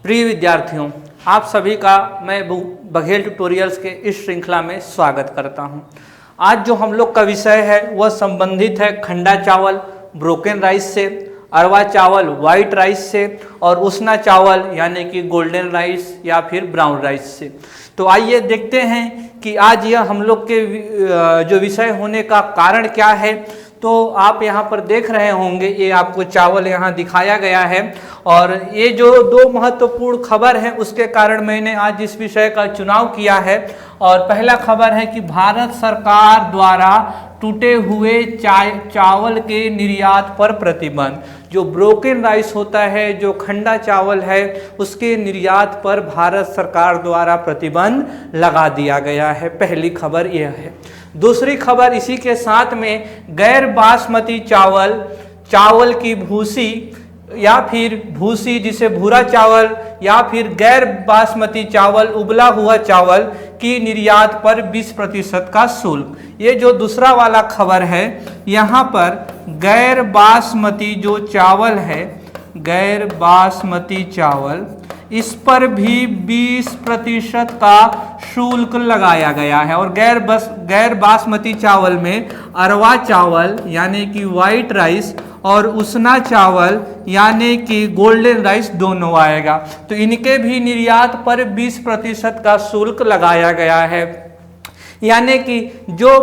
प्रिय विद्यार्थियों, आप सभी का मैं बघेल ट्यूटोरियल्स के इस श्रृंखला में स्वागत करता हूं। आज जो हम लोग का विषय है वह संबंधित है खंडा चावल ब्रोकन राइस से, अरवा चावल वाइट राइस से और उसना चावल यानी कि गोल्डन राइस या फिर ब्राउन राइस से। तो आइए देखते हैं कि आज यह हम लोग के जो विषय होने का कारण क्या है। तो आप यहाँ पर देख रहे होंगे, ये आपको चावल यहाँ दिखाया गया है और ये जो दो महत्वपूर्ण खबर है उसके कारण मैंने आज इस विषय का चुनाव किया है। और पहला खबर है कि भारत सरकार द्वारा टूटे हुए चावल के निर्यात पर प्रतिबंध। जो ब्रोकन राइस होता है, जो खंडा चावल है, उसके निर्यात पर भारत सरकार द्वारा प्रतिबंध लगा दिया गया है। पहली खबर यह है। दूसरी खबर इसी के साथ में गैर बासमती चावल की भूसी या फिर भूसी जिसे भूरा चावल या फिर गैर बासमती चावल उबला हुआ चावल की निर्यात पर 20% का शुल्क। ये जो दूसरा वाला खबर है, यहाँ पर गैर बासमती जो चावल है, गैर बासमती चावल, इस पर भी 20% का शुल्क लगाया गया है। और गैर बासमती चावल में अरवा चावल यानी कि वाइट राइस और उसना चावल यानी कि गोल्डन राइस दोनों आएगा। तो इनके भी निर्यात पर 20% का शुल्क लगाया गया है। यानी कि जो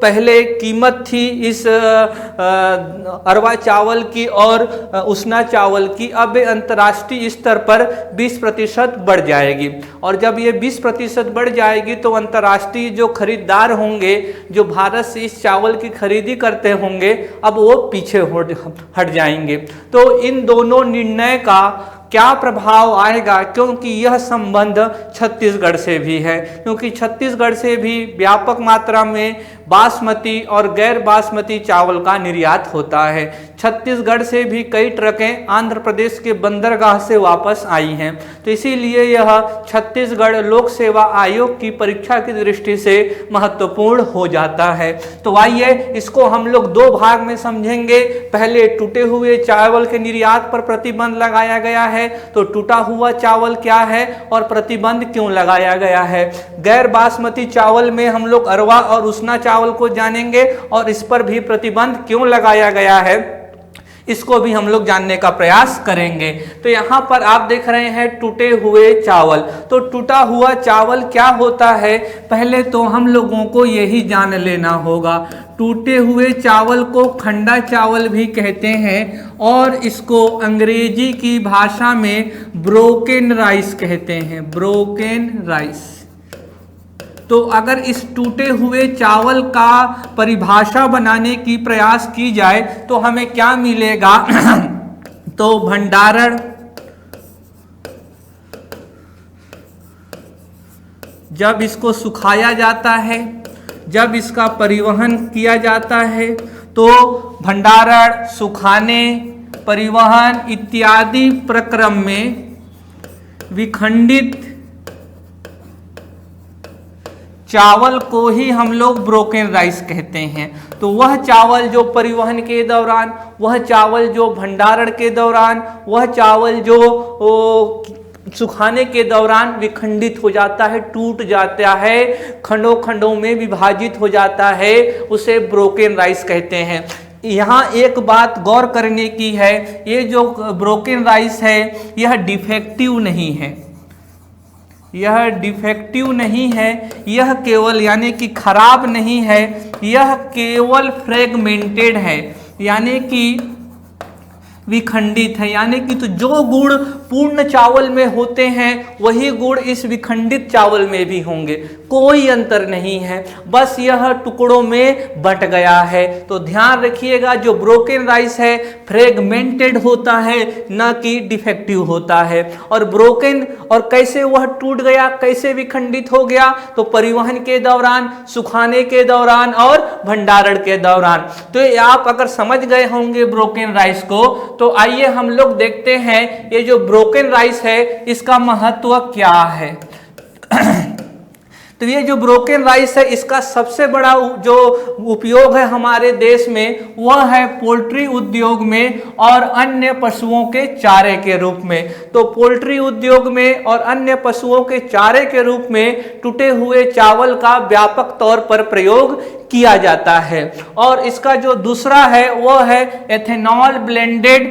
पहले कीमत थी इस अरवा चावल की और उसना चावल की, अब अंतर्राष्ट्रीय स्तर पर 20% बढ़ जाएगी। और जब ये 20% बढ़ जाएगी तो अंतर्राष्ट्रीय जो खरीदार होंगे, जो भारत से इस चावल की खरीदी करते होंगे, अब वो पीछे हट जाएंगे। तो इन दोनों निर्णय का क्या प्रभाव आएगा, क्योंकि यह संबंध छत्तीसगढ़ से भी है, क्योंकि छत्तीसगढ़ से भी व्यापक मात्रा में बासमती और गैर बासमती चावल का निर्यात होता है। छत्तीसगढ़ से भी कई ट्रकें आंध्र प्रदेश के बंदरगाह से वापस आई हैं। तो इसीलिए यह छत्तीसगढ़ लोक सेवा आयोग की परीक्षा की दृष्टि से महत्वपूर्ण हो जाता है। तो आइए इसको हम लोग दो भाग में समझेंगे। पहले टूटे हुए चावल के निर्यात पर प्रतिबंध लगाया गया है, तो टूटा हुआ चावल क्या है और प्रतिबंध क्यों लगाया गया है। गैर बासमती चावल में हम लोग अरवा और उसना चावल को जानेंगे और इस पर भी प्रतिबंध क्यों लगाया गया है, इसको भी हम लोग जानने का प्रयास करेंगे। तो यहाँ पर आप देख रहे हैं टूटे हुए चावल। तो टूटा हुआ चावल क्या होता है, पहले तो हम लोगों को यही जान लेना होगा। टूटे हुए चावल को खंडा चावल भी कहते हैं और इसको अंग्रेजी की भाषा में ब्रोकन राइस कहते हैं, ब्रोकन राइस। तो अगर इस टूटे हुए चावल का परिभाषा बनाने की प्रयास की जाए तो हमें क्या मिलेगा तो भंडारण, जब इसको सुखाया जाता है, जब इसका परिवहन किया जाता है, तो भंडारण, सुखाने, परिवहन इत्यादि प्रक्रम में विखंडित चावल को ही हम लोग ब्रोकन राइस कहते हैं। तो वह चावल जो परिवहन के दौरान, वह चावल जो भंडारण के दौरान, वह चावल जो सुखाने के दौरान विखंडित हो जाता है, टूट जाता है, खंडों खंडों में विभाजित हो जाता है, उसे ब्रोकन राइस कहते हैं। यहाँ एक बात गौर करने की है, ये जो ब्रोकन राइस है यह डिफेक्टिव नहीं है, यह डिफेक्टिव नहीं है, यह केवल यानी कि खराब नहीं है, यह केवल फ्रेगमेंटेड है, यानी कि विखंडित है। यानी कि तो जो गुण पूर्ण चावल में होते हैं वही गुण इस विखंडित चावल में भी होंगे, कोई अंतर नहीं है, बस यह टुकड़ों में बंट गया है। तो ध्यान रखिएगा, जो ब्रोकन राइस है फ्रेगमेंटेड होता है, न कि डिफेक्टिव होता है। और ब्रोकन, और कैसे वह टूट गया, कैसे विखंडित हो गया, तो परिवहन के दौरान, सुखाने के दौरान और भंडारण के दौरान। तो आप अगर समझ गए होंगे ब्रोकन राइस को, तो आइए हम लोग देखते हैं ये जो ब्रोकन राइस है इसका महत्व क्या है। तो ये जो ब्रोकन राइस है इसका सबसे बड़ा जो उपयोग है हमारे देश में वह है पोल्ट्री उद्योग में और अन्य पशुओं के चारे के रूप में। तो पोल्ट्री उद्योग में और अन्य पशुओं के चारे के रूप में टूटे हुए चावल का व्यापक तौर पर प्रयोग किया जाता है। और इसका जो दूसरा है वह है एथेनॉल ब्लेंडेड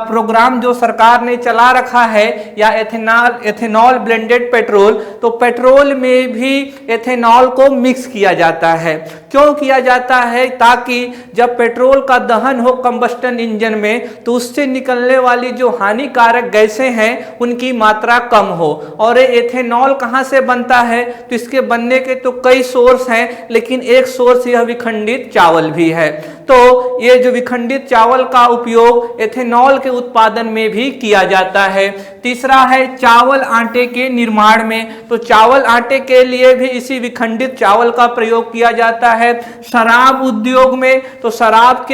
प्रोग्राम जो सरकार ने चला रखा है, या एथेनॉल ब्लेंडेड पेट्रोल। तो पेट्रोल में भी एथेनॉल को मिक्स किया जाता है। क्यों किया जाता है? ताकि जब पेट्रोल का दहन हो कंबस्टन इंजन में तो उससे निकलने वाली जो हानिकारक गैसें हैं उनकी मात्रा कम हो। और ये एथेनॉल कहाँ से बनता है? तो इसके बनने के तो कई सोर्स हैं, लेकिन एक सोर्स यह विखंडित चावल भी है। तो ये जो विखंडित चावल का उपयोग एथेनॉल के उत्पादन में भी किया जाता है। तीसरा है चावल आटे के निर्माण में। तो चावल आटे के लिए भी इसी विखंडित चावल का प्रयोग किया जाता है। शराब उद्योग में तो शराब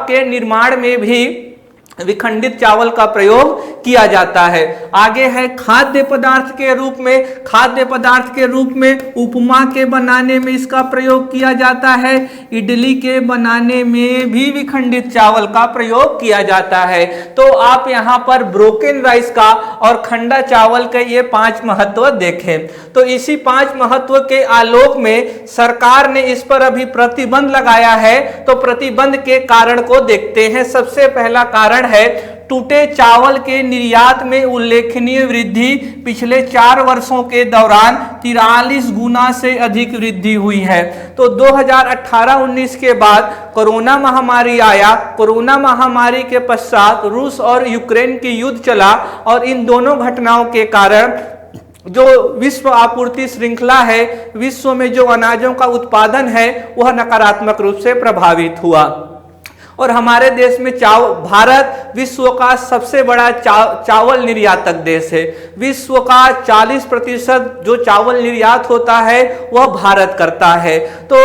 के निर्माण में भी विखंडित चावल का प्रयोग किया जाता है। आगे है खाद्य पदार्थ के रूप में। खाद्य पदार्थ के रूप में उपमा के बनाने में इसका प्रयोग किया जाता है। इडली के बनाने में भी विखंडित चावल का प्रयोग किया जाता है। तो आप यहाँ पर ब्रोकन राइस का और खंडा चावल के ये 5 महत्व देखें। तो इसी 5 महत्व के आलोक में सरकार ने इस पर अभी प्रतिबंध लगाया है। तो प्रतिबंध के कारण को देखते हैं। सबसे पहला कारण है टूटे चावल के निर्यात में उल्लेखनीय वृद्धि। पिछले 4 वर्षों के दौरान 43 गुना से अधिक वृद्धि हुई है। तो 2018-19 के बाद कोरोना महामारी आया। कोरोना महामारी के पश्चात रूस और यूक्रेन की युद्ध चला और इन दोनों घटनाओं के कारण जो विश्व आपूर्ति श्रृंखला है, विश्व में जो अनाजों का उत्पादन है वह नकारात्मक रूप से प्रभावित हुआ। और हमारे देश में भारत विश्व का सबसे बड़ा चावल निर्यातक देश है। विश्व का 40% जो चावल निर्यात होता है वह भारत करता है। तो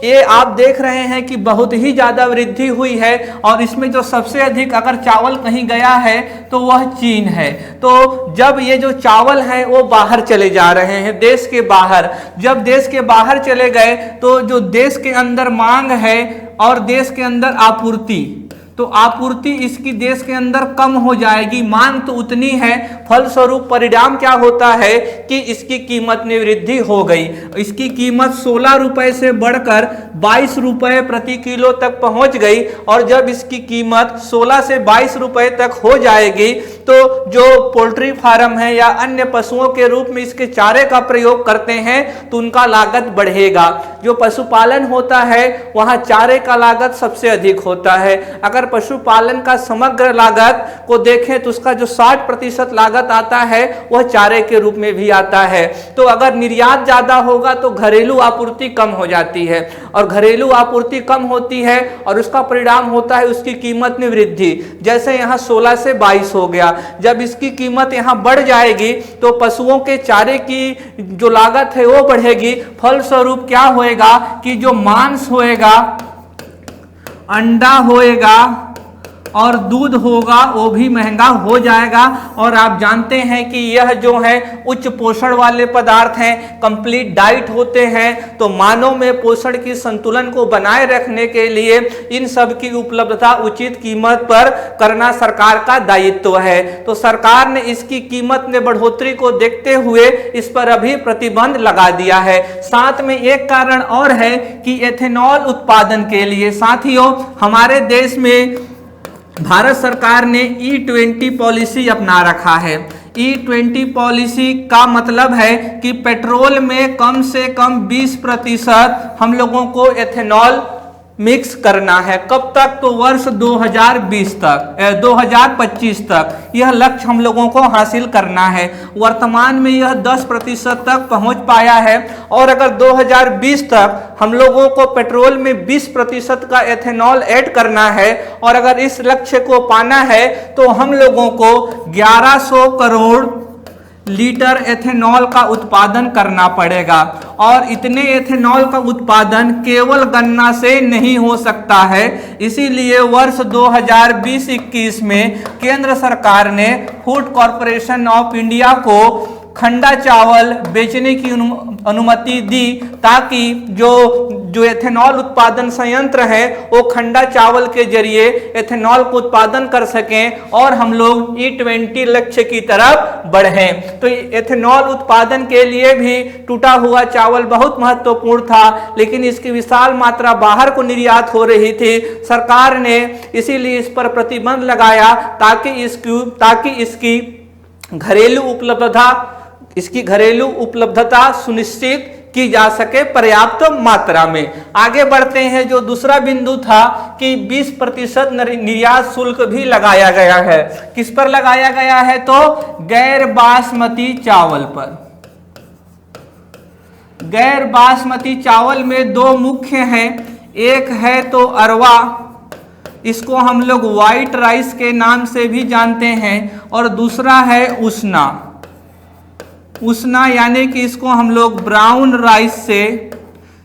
ये आप देख रहे हैं कि बहुत ही ज्यादा वृद्धि हुई है। और इसमें जो सबसे अधिक अगर चावल कहीं गया है तो वह चीन है। तो जब ये जो चावल है वो बाहर चले जा रहे हैं, देश के बाहर, जब देश के बाहर चले गए तो जो देश के अंदर मांग है और देश के अंदर आपूर्ति, तो आपूर्ति इसकी देश के अंदर कम हो जाएगी, मांग तो उतनी है। फलस्वरूप परिणाम क्या होता है कि इसकी कीमत में वृद्धि हो गई। इसकी कीमत 16 रुपए से बढ़कर 22 रुपए प्रति किलो तक पहुंच गई। और जब इसकी कीमत 16 से 22 रुपए तक हो जाएगी तो जो पोल्ट्री फार्म है या अन्य पशुओं के रूप में इसके चारे का प्रयोग करते हैं तो उनका लागत बढ़ेगा। जो पशुपालन होता है वहां चारे का लागत सबसे अधिक होता है। अगर पशुपालन का समग्र लागत को देखें तो उसका जो 60% लागत आता है वह चारे के रूप में भी आता है। तो अगर निर्यात ज्यादा होगा तो घरेलू आपूर्ति कम हो जाती है, और घरेलू आपूर्ति कम होती है और उसका परिणाम होता है उसकी कीमत में वृद्धि। जैसे यहाँ 16 से 22 हो गया, जब इसकी कीमत यहाँ बढ़ जाएगी तो पशुओं के चारे की जो लागत है वो बढ़ेगी। फलस्वरूप क्या होएगा कि जो मांस होएगा, अंडा होएगा और दूध होगा वो भी महंगा हो जाएगा। और आप जानते हैं कि यह जो है उच्च पोषण वाले पदार्थ हैं, कंप्लीट डाइट होते हैं। तो मानव में पोषण की संतुलन को बनाए रखने के लिए इन सब की उपलब्धता उचित कीमत पर करना सरकार का दायित्व है। तो सरकार ने इसकी कीमत में बढ़ोतरी को देखते हुए इस पर अभी प्रतिबंध लगा दिया है। साथ में एक कारण और है कि एथेनॉल उत्पादन के लिए साथियों हमारे देश में भारत सरकार ने E20 पॉलिसी अपना रखा है। E20 पॉलिसी का मतलब है कि पेट्रोल में कम से कम 20% हम लोगों को एथेनॉल मिक्स करना है। कब तक? तो वर्ष 2025 तक यह लक्ष्य हम लोगों को हासिल करना है। वर्तमान में यह 10% तक पहुंच पाया है। और अगर 2020 तक हम लोगों को पेट्रोल में 20% का एथेनॉल ऐड करना है और अगर इस लक्ष्य को पाना है तो हम लोगों को 1100 करोड़ लीटर एथेनॉल का उत्पादन करना पड़ेगा। और इतने एथेनॉल का उत्पादन केवल गन्ना से नहीं हो सकता है। इसीलिए वर्ष 2020-21 में केंद्र सरकार ने फूड कॉरपोरेशन ऑफ इंडिया को खंडा चावल बेचने की अनुमति दी, ताकि जो एथेनॉल उत्पादन संयंत्र है वो खंडा चावल के जरिए एथेनॉल को उत्पादन कर सकें और हम लोग E20 लक्ष्य की तरफ बढ़ें। तो एथेनॉल उत्पादन के लिए भी टूटा हुआ चावल बहुत महत्वपूर्ण था, लेकिन इसकी विशाल मात्रा बाहर को निर्यात हो रही थी। सरकार ने इसीलिए इस पर प्रतिबंध लगाया ताकि इसकी घरेलू उपलब्धता सुनिश्चित की जा सके पर्याप्त मात्रा में। आगे बढ़ते हैं। जो दूसरा बिंदु था कि 20% निर्यात शुल्क भी लगाया गया है। किस पर लगाया गया है? तो गैर बासमती चावल पर। गैर बासमती चावल में दो मुख्य हैं। एक है तो अरवा, इसको हम लोग व्हाइट राइस के नाम से भी जानते हैं, और दूसरा है उसना यानी कि इसको हम लोग ब्राउन राइस से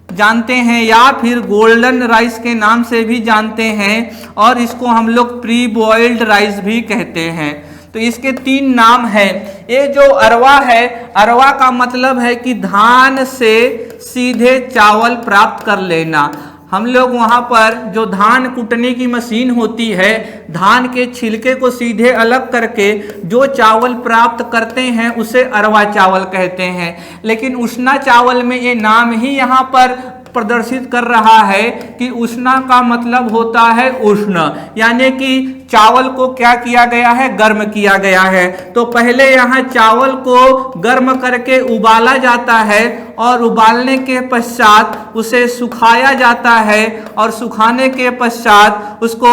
जानते हैं या फिर गोल्डन राइस के नाम से भी जानते हैं, और इसको हम लोग प्री बॉइल्ड राइस भी कहते हैं। तो इसके 3 नाम हैं। ये जो अरवा है, अरवा का मतलब है कि धान से सीधे चावल प्राप्त कर लेना। हम लोग वहाँ पर जो धान कूटने की मशीन होती है, धान के छिलके को सीधे अलग करके जो चावल प्राप्त करते हैं उसे अरवा चावल कहते हैं। लेकिन उसना चावल में ये नाम ही यहाँ पर प्रदर्शित कर रहा है कि उष्णा का मतलब होता है उष्ण, यानी कि चावल को क्या किया गया है? गर्म किया गया है। तो पहले यहाँ चावल को गर्म करके उबाला जाता है, और उबालने के पश्चात उसे सुखाया जाता है, और सुखाने के पश्चात उसको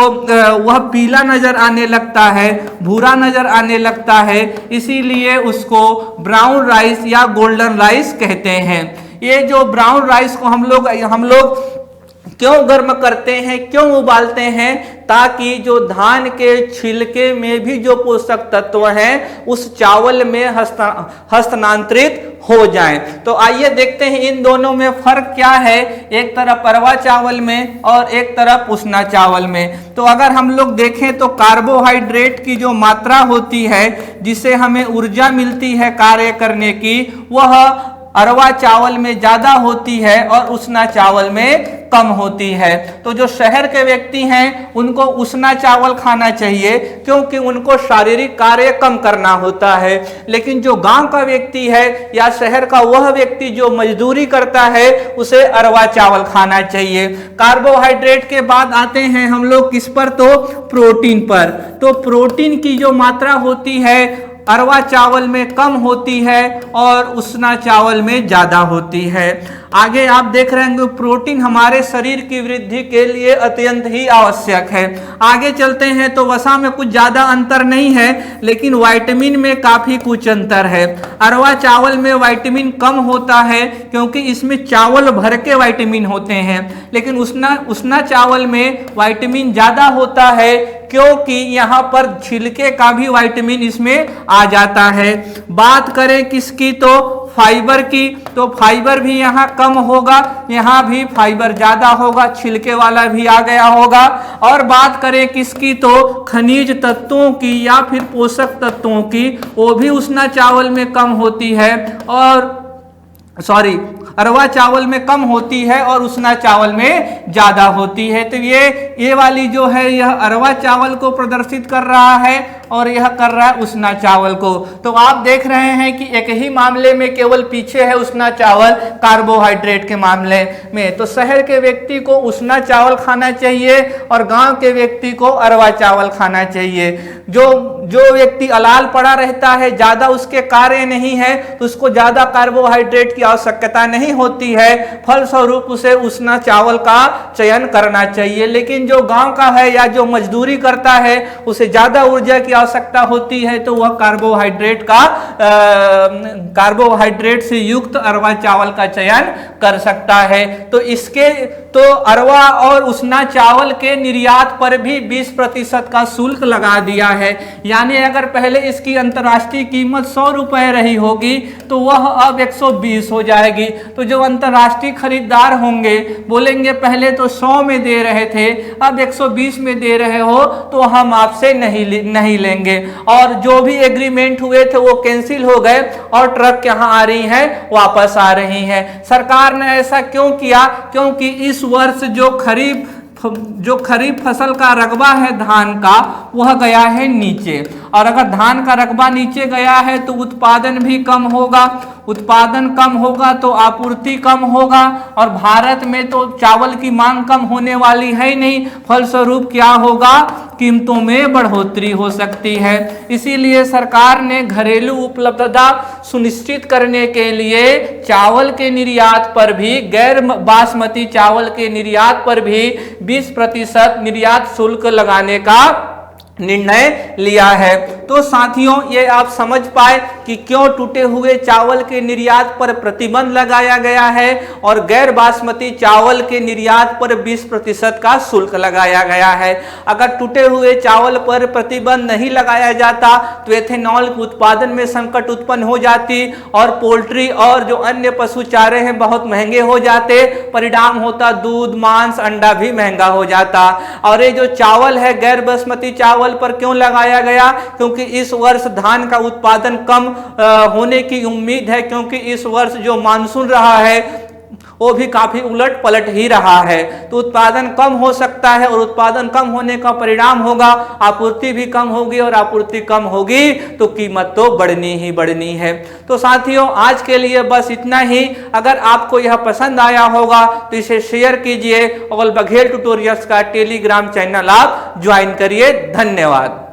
वह पीला नजर आने लगता है, भूरा नजर आने लगता है, इसीलिए उसको ब्राउन राइस या गोल्डन राइस कहते हैं। ये जो ब्राउन राइस को हम लोग क्यों गर्म करते हैं, क्यों उबालते हैं? ताकि जो धान के छिलके में भी जो पोषक तत्व हैं उस चावल में हस्तांतरित हो जाएं। तो आइए देखते हैं इन दोनों में फर्क क्या है, एक तरफ अरवा चावल में और एक तरफ उसना चावल में। तो अगर हम लोग देखें तो कार्बोहाइड्रेट की जो मात्रा होती है जिसे हमें ऊर्जा मिलती है कार्य करने की, वह अरवा चावल में ज्यादा होती है और उसना चावल में कम होती है। तो जो शहर के व्यक्ति हैं उनको उसना चावल खाना चाहिए, क्योंकि उनको शारीरिक कार्य कम करना होता है। लेकिन जो गांव का व्यक्ति है या शहर का वह व्यक्ति जो मजदूरी करता है उसे अरवा चावल खाना चाहिए। कार्बोहाइड्रेट के बाद आते हैं हम लोग किस पर? तो प्रोटीन पर। तो प्रोटीन की जो मात्रा होती है अरवा चावल में कम होती है और उसना चावल में ज्यादा होती है। आगे आप देख रहे हैं प्रोटीन हमारे शरीर की वृद्धि के लिए अत्यंत ही आवश्यक है। आगे चलते हैं तो वसा में कुछ ज्यादा अंतर नहीं है, लेकिन विटामिन में काफी कुछ अंतर है। अरवा चावल में विटामिन कम होता है क्योंकि इसमें चावल भर के विटामिन होते हैं, लेकिन उसना चावल में विटामिन ज्यादा होता है क्योंकि यहाँ पर छिलके का भी विटामिन इसमें आ जाता है। बात करें किसकी? तो फाइबर की। तो फाइबर भी यहाँ कम होगा, यहाँ भी फाइबर ज्यादा होगा, छिलके वाला भी आ गया होगा। और बात करें किसकी? तो खनिज तत्वों की या फिर पोषक तत्वों की, वो भी उसना चावल में कम होती है और अरवा चावल में कम होती है और उसना चावल में ज्यादा होती है। तो ये वाली जो है यह अरवा चावल को प्रदर्शित कर रहा है और यह कर रहा है उसना चावल को। तो आप देख रहे हैं कि एक ही मामले में केवल पीछे है उसना चावल कार्बोहाइड्रेट के मामले में। तो शहर के व्यक्ति को उसना चावल खाना चाहिए और गांव के व्यक्ति को अरवा चावल खाना चाहिए। जो व्यक्ति अलाल पड़ा रहता है, ज्यादा उसके कार्य नहीं है, तो उसको ज्यादा कार्बोहाइड्रेट की आवश्यकता नहीं होती है, फलस्वरूप उसे उसना चावल का चयन करना चाहिए। लेकिन जो गांव का है या जो मजदूरी करता है उसे ज्यादा ऊर्जा की आवश्यकता होती है, तो वह कार्बोहाइड्रेट से युक्त अरवा चावल का चयन कर सकता है। तो अरवा और उसना चावल के निर्यात पर भी 20% का शुल्क लगा दिया है। यानी अगर पहले इसकी अंतर्राष्ट्रीय कीमत 100 रुपए रही होगी तो वह अब 120 हो जाएगी। तो जो अंतर्राष्ट्रीय खरीदार होंगे बोलेंगे पहले तो 100 में दे रहे थे, अब 120 में दे रहे हो तो हम आपसे नहीं मिलेंगे। और जो भी एग्रीमेंट हुए थे वो कैंसिल हो गए और ट्रक यहाँ आ रही है, वापस आ रही है। सरकार ने ऐसा क्यों किया? क्योंकि इस वर्ष जो खरीफ फसल का रकबा है धान का, वह गया है नीचे। और अगर धान का रकबा नीचे गया है तो उत्पादन भी कम होगा, उत्पादन कम होगा तो आपूर्ति कम होगा, और भारत में तो चावल की मांग कम होने वाली है ही नहीं। फलस्वरूप क्या होगा? कीमतों में बढ़ोतरी हो सकती है। इसीलिए सरकार ने घरेलू उपलब्धता सुनिश्चित करने के लिए चावल के निर्यात पर भी, गैर बासमती चावल के निर्यात पर भी 20% निर्यात शुल्क लगाने का निर्णय लिया है। तो साथियों, ये आप समझ पाए कि क्यों टूटे हुए चावल के निर्यात पर प्रतिबंध लगाया गया है और गैर बासमती चावल के निर्यात पर 20% का शुल्क लगाया गया है। अगर टूटे हुए चावल पर प्रतिबंध नहीं लगाया जाता तो एथेनॉल के उत्पादन में संकट उत्पन्न हो जाती और पोल्ट्री और जो अन्य पशु चारे हैं बहुत महंगे हो जाते। परिणाम होता दूध, मांस, अंडा भी महंगा हो जाता। और ये जो चावल है गैर बासमती चावल पर क्यों लगाया गया? क्योंकि इस वर्ष धान का उत्पादन कम होने की उम्मीद है, क्योंकि इस वर्ष जो मानसून रहा है वो भी काफी उलट पलट ही रहा है। तो उत्पादन कम हो सकता है और उत्पादन कम होने का परिणाम होगा आपूर्ति भी कम होगी, और आपूर्ति कम होगी तो कीमत तो बढ़नी ही बढ़नी है। तो साथियों, आज के लिए बस इतना ही। अगर आपको यह पसंद आया होगा तो इसे शेयर कीजिए और बघेल ट्यूटोरियल्स का टेलीग्राम चैनल आप ज्वाइन करिए। धन्यवाद।